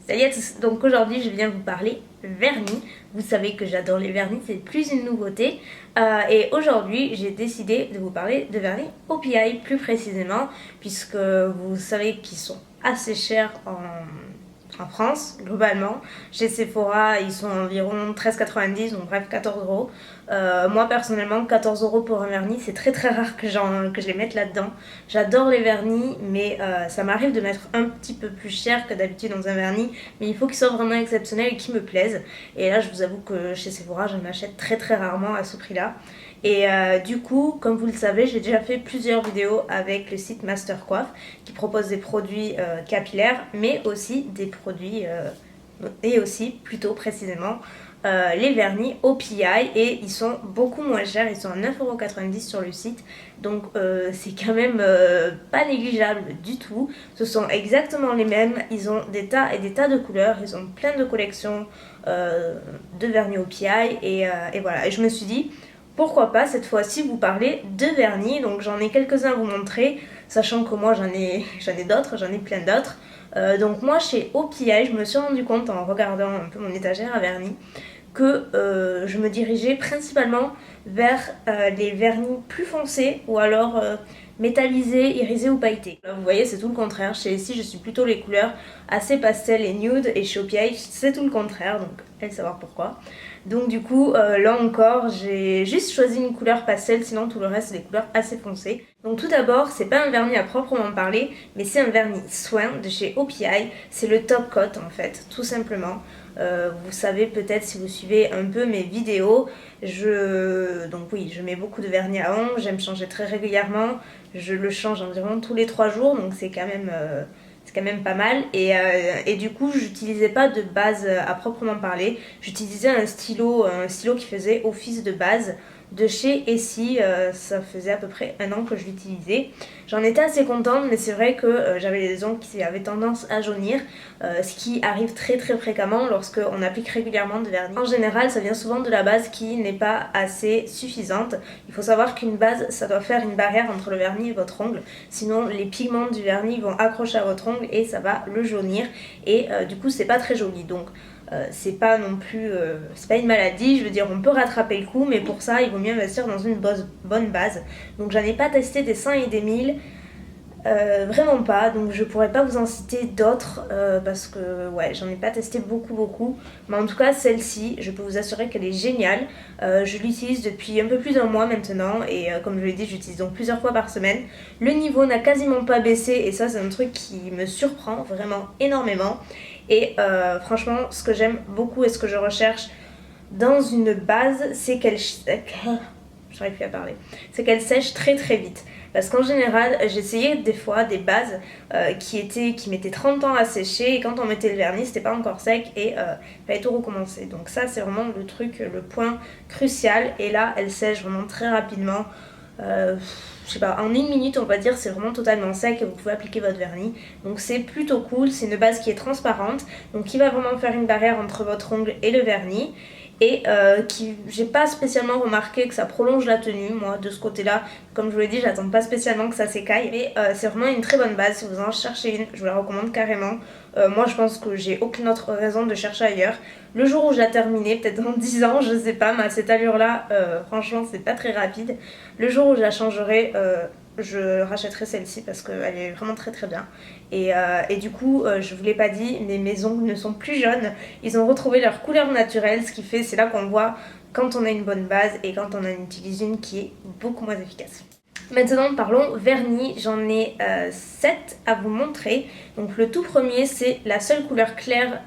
Salut à tous, donc aujourd'hui je viens vous parler vernis. Vous savez que j'adore les vernis, c'est plus une nouveauté. Et aujourd'hui j'ai décidé de vous parler de vernis OPI plus précisément, puisque vous savez qu'ils sont assez chers en France, globalement. Chez Sephora, ils sont environ 13,90, donc bref 14 euros. Moi personnellement, 14 euros pour un vernis, c'est très très rare que je les mette là-dedans. J'adore les vernis, mais ça m'arrive de mettre un petit peu plus cher que d'habitude dans un vernis, mais il faut qu'il soit vraiment exceptionnel et qu'il me plaise. Et là, je vous avoue que chez Sephora, je m'achète très très rarement à ce prix-là. Et du coup, comme vous le savez, j'ai déjà fait plusieurs vidéos avec le site Mastercoiffe qui propose des produits capillaires, mais aussi des produits, et aussi plutôt précisément, les vernis OPI, et ils sont beaucoup moins chers, ils sont à 9,90€ sur le site, donc c'est quand même pas négligeable du tout. Ce sont exactement les mêmes, ils ont des tas et des tas de couleurs, ils ont plein de collections de vernis OPI, et voilà, et je me suis dit pourquoi pas cette fois-ci vous parler de vernis. Donc j'en ai quelques-uns à vous montrer, sachant que moi j'en ai d'autres, j'en ai plein d'autres. Donc moi chez OPI, je me suis rendu compte en regardant un peu mon étagère à vernis que je me dirigeais principalement vers les vernis plus foncés ou alors métallisés, irisés ou pailletés. Là, vous voyez, c'est tout le contraire. Chez ici, je suis plutôt les couleurs assez pastel et nude, et chez OPI, c'est tout le contraire, donc allez savoir pourquoi. Donc du coup, là encore, j'ai juste choisi une couleur pastel, sinon tout le reste, c'est des couleurs assez foncées. Donc tout d'abord, c'est pas un vernis à proprement parler, mais c'est un vernis soin de chez OPI. C'est le Top Coat en fait, tout simplement. Vous savez peut-être si vous suivez un peu mes vidéos, donc oui, je mets beaucoup de vernis à ongles, j'aime changer très régulièrement, je le change environ tous les 3 jours, donc c'est quand même pas mal. Et du coup, j'utilisais pas de base à proprement parler, j'utilisais un stylo qui faisait office de base de chez Essie. Ça faisait à peu près 1 an que je l'utilisais. J'en étais assez contente, mais c'est vrai que j'avais les ongles qui avaient tendance à jaunir, ce qui arrive très très fréquemment lorsqu'on applique régulièrement de vernis. En général, ça vient souvent de la base qui n'est pas assez suffisante. Il faut savoir qu'une base, ça doit faire une barrière entre le vernis et votre ongle, sinon les pigments du vernis vont accrocher à votre ongle et ça va le jaunir, et du coup c'est pas très joli. Donc c'est pas non plus c'est pas une maladie, je veux dire, on peut rattraper le coup, mais pour ça il vaut mieux investir dans une bonne base. Donc j'en ai pas testé des 100 et des 1000, vraiment pas, donc je pourrais pas vous en citer d'autres parce que ouais, j'en ai pas testé beaucoup, mais en tout cas celle-ci, je peux vous assurer qu'elle est géniale. Je l'utilise depuis un peu plus d'1 mois maintenant, et comme je l'ai dit, j'utilise donc plusieurs fois par semaine. Le niveau n'a quasiment pas baissé, et ça c'est un truc qui me surprend vraiment énormément. Et franchement, ce que j'aime beaucoup et ce que je recherche dans une base, c'est qu'elle j'arrive plus à parler, c'est qu'elle sèche très très vite. Parce qu'en général, j'essayais des fois des bases qui mettaient 30 ans à sécher, et quand on mettait le vernis, c'était pas encore sec, et il fallait tout recommencer. Donc ça, c'est vraiment le truc, le point crucial. Et là, elle sèche vraiment très rapidement. Je sais pas, en 1 minute on va dire, c'est vraiment totalement sec et vous pouvez appliquer votre vernis. Donc c'est plutôt cool, c'est une base qui est transparente, donc qui va vraiment faire une barrière entre votre ongle et le vernis. Et j'ai pas spécialement remarqué que ça prolonge la tenue, moi de ce côté là. Comme je vous l'ai dit, j'attends pas spécialement que ça s'écaille, mais c'est vraiment une très bonne base. Si vous en cherchez une, je vous la recommande carrément. Moi je pense que j'ai aucune autre raison de chercher ailleurs. Le jour où je la terminais, peut-être dans 10 ans, je sais pas, mais à cette allure là, franchement c'est pas très rapide. Le jour où je la changerai, je rachèterai celle-ci parce qu'elle est vraiment très très bien. Et du coup, je vous l'ai pas dit, mais mes ongles ne sont plus jaunes. Ils ont retrouvé leur couleur naturelle, ce qui fait, c'est là qu'on voit quand on a une bonne base et quand on en utilise une qui est beaucoup moins efficace. Maintenant parlons vernis, j'en ai 7 à vous montrer. Donc le tout premier, c'est la seule couleur claire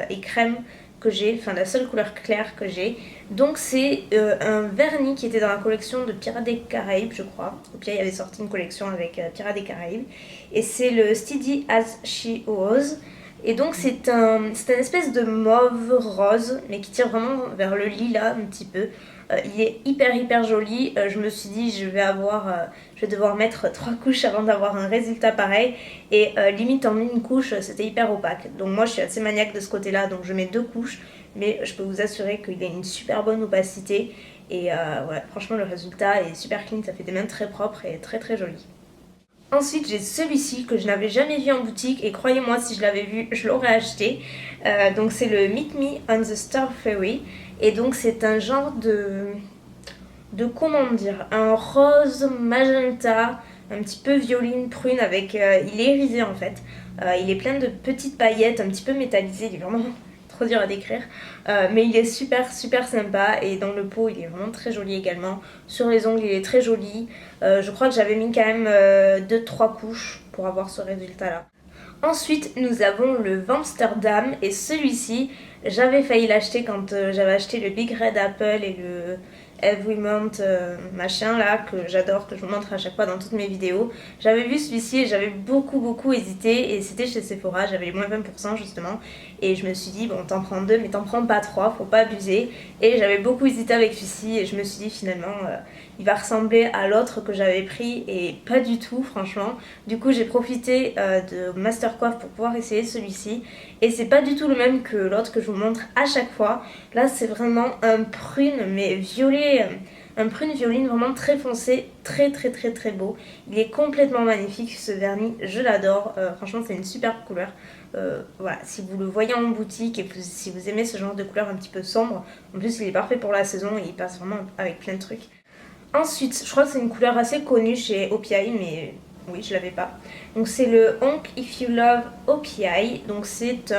et crème que j'ai, enfin la seule couleur claire que j'ai. Donc c'est un vernis qui était dans la collection de Pirates des Caraïbes, je crois. Et puis il y avait sorti une collection avec Pirates des Caraïbes, et c'est le Steady As She Was. Et donc c'est une espèce de mauve rose, mais qui tire vraiment vers le lilas un petit peu. Il est hyper joli. Je me suis dit je vais devoir mettre 3 couches avant d'avoir un résultat pareil, et limite en 1 couche c'était hyper opaque. Donc moi je suis assez maniaque de ce côté là, donc je mets 2 couches, mais je peux vous assurer qu'il a une super bonne opacité, et ouais, franchement le résultat est super clean, ça fait des mains très propres et très jolies. Ensuite, j'ai celui-ci que je n'avais jamais vu en boutique et croyez-moi, si je l'avais vu, je l'aurais acheté. Donc c'est le Meet Me on the Star Ferry et donc c'est un genre de comment dire, un rose magenta, un petit peu violine prune avec, il est irisé en fait. Il est plein de petites paillettes, un petit peu métallisé, il est vraiment trop dur à décrire. Mais il est super super sympa et dans le pot il est vraiment très joli également. Sur les ongles il est très joli. Je crois que j'avais mis quand même 2-3 couches pour avoir ce résultat là. Ensuite, nous avons le Amsterdam et celui-ci, j'avais failli l'acheter quand j'avais acheté le Big Red Apple et le Every Month machin là que j'adore, que je vous montre à chaque fois dans toutes mes vidéos. J'avais vu celui-ci et j'avais beaucoup hésité et c'était chez Sephora, j'avais les moins 20% justement et je me suis dit bon t'en prends 2 mais t'en prends pas 3, faut pas abuser et j'avais beaucoup hésité avec celui-ci et je me suis dit finalement il va ressembler à l'autre que j'avais pris et pas du tout franchement. Du coup j'ai profité de Mastercoif pour pouvoir essayer celui-ci et c'est pas du tout le même que l'autre que je vous montre à chaque fois. Là c'est vraiment un prune mais violet, un prune violine vraiment très foncé, très beau. Il est complètement magnifique ce vernis, je l'adore, franchement c'est une superbe couleur. Voilà, si vous le voyez en boutique et si vous aimez ce genre de couleur un petit peu sombre, en plus il est parfait pour la saison et il passe vraiment avec plein de trucs. Ensuite, je crois que c'est une couleur assez connue chez OPI, mais oui, je l'avais pas. Donc c'est le Honk If You Love OPI. Donc c'est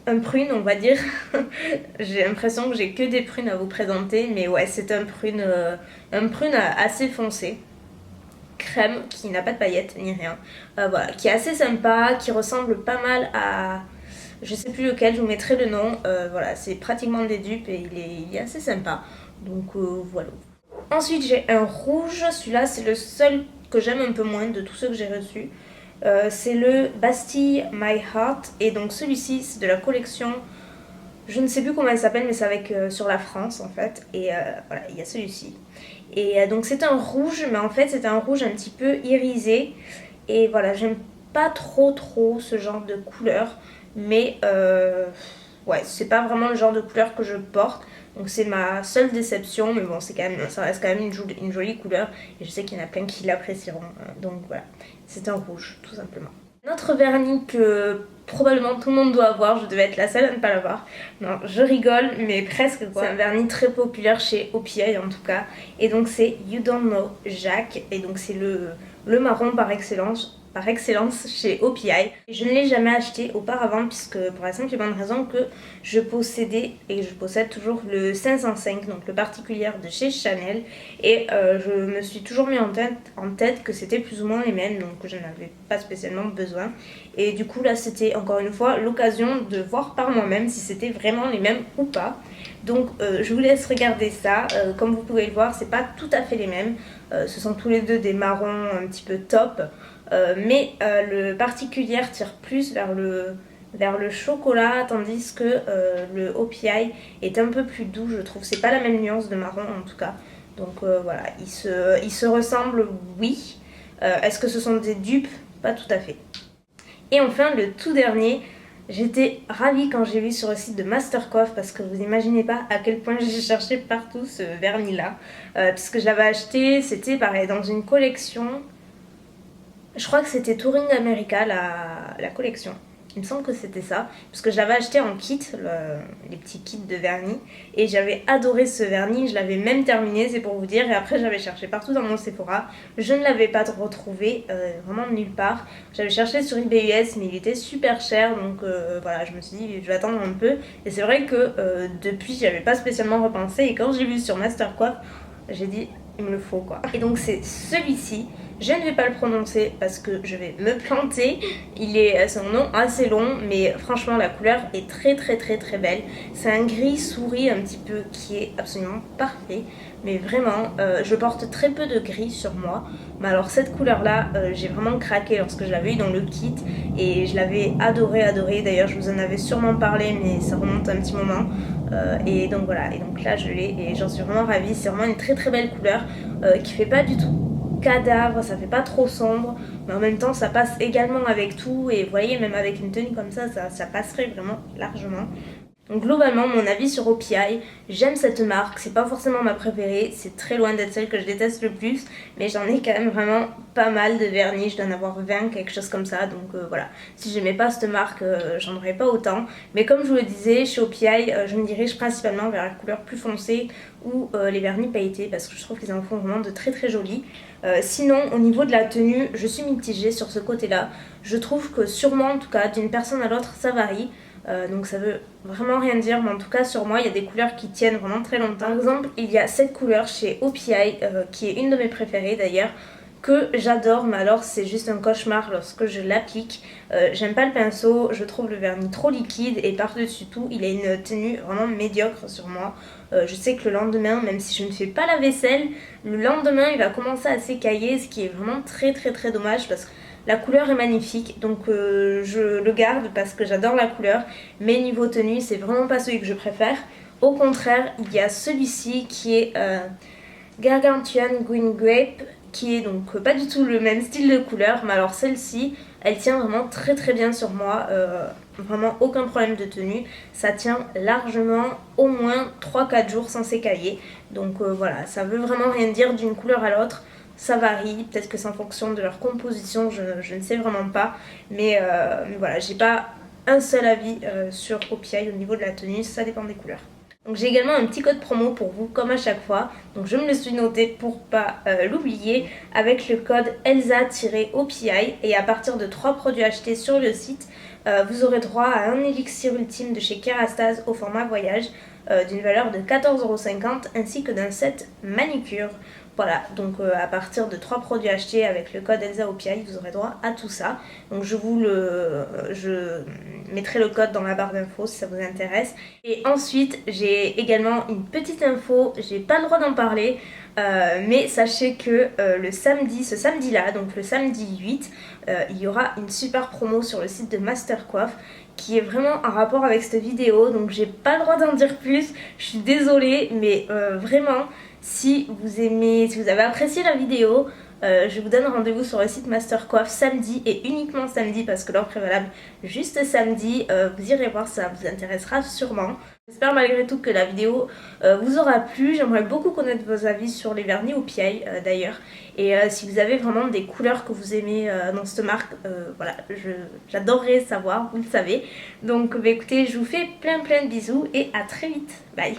un prune, on va dire. J'ai l'impression que j'ai que des prunes à vous présenter, mais ouais, c'est un prune assez foncé. Crème, qui n'a pas de paillettes ni rien. Voilà, qui est assez sympa, qui ressemble pas mal à... Je sais plus lequel, je vous mettrai le nom. Voilà, c'est pratiquement des dupes et il est assez sympa. Donc voilà. Ensuite, j'ai un rouge. Celui-là, c'est le seul que j'aime un peu moins de tous ceux que j'ai reçus. C'est le Bastille My Heart. Et donc celui-ci, c'est de la collection... Je ne sais plus comment elle s'appelle, mais c'est avec sur la France en fait. Et voilà, il y a celui-ci. Et donc c'est un rouge, mais en fait c'est un rouge un petit peu irisé. Et voilà, j'aime pas trop ce genre de couleur. Mais ouais, c'est pas vraiment le genre de couleur que je porte. Donc c'est ma seule déception. Mais bon, ça reste quand même une jolie couleur. Et je sais qu'il y en a plein qui l'apprécieront. Donc voilà, c'est un rouge tout simplement. Notre vernis que probablement tout le monde doit avoir, je devais être la seule à ne pas l'avoir. Non, je rigole, mais presque quoi. C'est un vernis très populaire chez OPI en tout cas. Et donc c'est You Don't Know Jack. Et donc c'est le marron par excellence chez OPI. Je ne l'ai jamais acheté auparavant puisque pour la simple et bonne raison que je possédais et je possède toujours le 505, donc le particulier de chez Chanel. Et je me suis toujours mis en tête que c'était plus ou moins les mêmes, donc que je n'avais pas spécialement besoin. Et du coup là c'était encore une fois l'occasion de voir par moi-même si c'était vraiment les mêmes ou pas. Donc je vous laisse regarder ça. Comme vous pouvez le voir, c'est pas tout à fait les mêmes. Ce sont tous les deux des marrons un petit peu top. Mais le particulier tire plus vers le chocolat, tandis que le OPI est un peu plus doux, je trouve. C'est pas la même nuance de marron en tout cas. Donc voilà, ils se ressemblent, oui. Est-ce que ce sont des dupes? Pas tout à fait. Et enfin, le tout dernier, j'étais ravie quand j'ai vu sur le site de Mastercoif parce que vous imaginez pas à quel point j'ai cherché partout ce vernis là. Puisque je l'avais acheté, c'était pareil, dans une collection. Je crois que c'était Touring America, la collection. Il me semble que c'était ça. Parce que je l'avais acheté en kit, les petits kits de vernis. Et j'avais adoré ce vernis. Je l'avais même terminé, c'est pour vous dire. Et après, j'avais cherché partout dans mon Sephora. Je ne l'avais pas retrouvé, vraiment nulle part. J'avais cherché sur eBay US, mais il était super cher. Donc voilà, je me suis dit, je vais attendre un peu. Et c'est vrai que depuis, j'y avais pas spécialement repensé. Et quand j'ai vu sur Mastercoif, j'ai dit, il me le faut quoi. Et donc c'est celui-ci. Je ne vais pas le prononcer parce que je vais me planter. C'est un nom assez long, mais franchement la couleur est très belle. C'est un gris souris un petit peu qui est absolument parfait. Mais vraiment, je porte très peu de gris sur moi. Mais alors cette couleur là, j'ai vraiment craqué lorsque je l'avais eu dans le kit. Et je l'avais adoré. D'ailleurs je vous en avais sûrement parlé, mais ça remonte un petit moment. Et donc voilà, et donc là je l'ai et j'en suis vraiment ravie. C'est vraiment une très belle couleur qui fait pas du tout cadavre, ça fait pas trop sombre, mais en même temps ça passe également avec tout. Et vous voyez, même avec une tenue comme ça passerait vraiment largement. Donc globalement, mon avis sur OPI, j'aime cette marque, c'est pas forcément ma préférée, c'est très loin d'être celle que je déteste le plus, mais j'en ai quand même vraiment pas mal de vernis, je dois en avoir 20, quelque chose comme ça, donc voilà. Si j'aimais pas cette marque, j'en aurais pas autant, mais comme je vous le disais, chez OPI, je me dirige principalement vers la couleur plus foncée ou les vernis pailletés, parce que je trouve qu'ils en font vraiment de très très jolis. Sinon, au niveau de la tenue, je suis mitigée sur ce côté-là. Je trouve que sûrement, en tout cas, d'une personne à l'autre, ça varie. Donc ça veut vraiment rien dire, mais en tout cas sur moi il y a des couleurs qui tiennent vraiment très longtemps. Par exemple, il y a cette couleur chez OPI qui est une de mes préférées d'ailleurs, que j'adore, mais alors c'est juste un cauchemar lorsque je l'applique. J'aime pas le pinceau, je trouve le vernis trop liquide et par-dessus tout il a une tenue vraiment médiocre sur moi. Je sais que le lendemain, même si je ne fais pas la vaisselle, le lendemain il va commencer à s'écailler, ce qui est vraiment très très très dommage parce que la couleur est magnifique, donc je le garde parce que j'adore la couleur, mais niveau tenue, c'est vraiment pas celui que je préfère. Au contraire, il y a celui-ci qui est Gargantuan Green Grape, qui est donc pas du tout le même style de couleur, mais alors celle-ci, elle tient vraiment très très bien sur moi, vraiment aucun problème de tenue. Ça tient largement au moins 3-4 jours sans s'écailler, donc voilà, ça veut vraiment rien dire d'une couleur à l'autre. Ça varie, peut-être que c'est en fonction de leur composition, je ne sais vraiment pas. Mais voilà, j'ai pas un seul avis sur OPI au niveau de la tenue, ça dépend des couleurs. Donc j'ai également un petit code promo pour vous, comme à chaque fois. Donc je me le suis noté pour pas l'oublier, avec le code ELSA-OPI. Et à partir de 3 produits achetés sur le site, vous aurez droit à un élixir ultime de chez Kerastase au format voyage, d'une valeur de 14,50 € ainsi que d'un set manicure. Voilà, donc à partir de 3 produits achetés avec le code ELSAOPI, vous aurez droit à tout ça. Donc je mettrai le code dans la barre d'infos si ça vous intéresse. Et ensuite, j'ai également une petite info, j'ai pas le droit d'en parler, mais sachez que ce samedi-là, donc le samedi 8, il y aura une super promo sur le site de Mastercoif qui est vraiment en rapport avec cette vidéo, donc j'ai pas le droit d'en dire plus, je suis désolée, mais vraiment, si vous avez apprécié la vidéo, je vous donne rendez-vous sur le site Mastercoif samedi et uniquement samedi parce que l'offre est valable juste samedi. Vous irez voir, ça vous intéressera sûrement. J'espère malgré tout que la vidéo vous aura plu. J'aimerais beaucoup connaître vos avis sur les vernis OPI d'ailleurs. Et si vous avez vraiment des couleurs que vous aimez dans cette marque, voilà, j'adorerais savoir, vous le savez. Donc bah, écoutez, je vous fais plein de bisous et à très vite. Bye.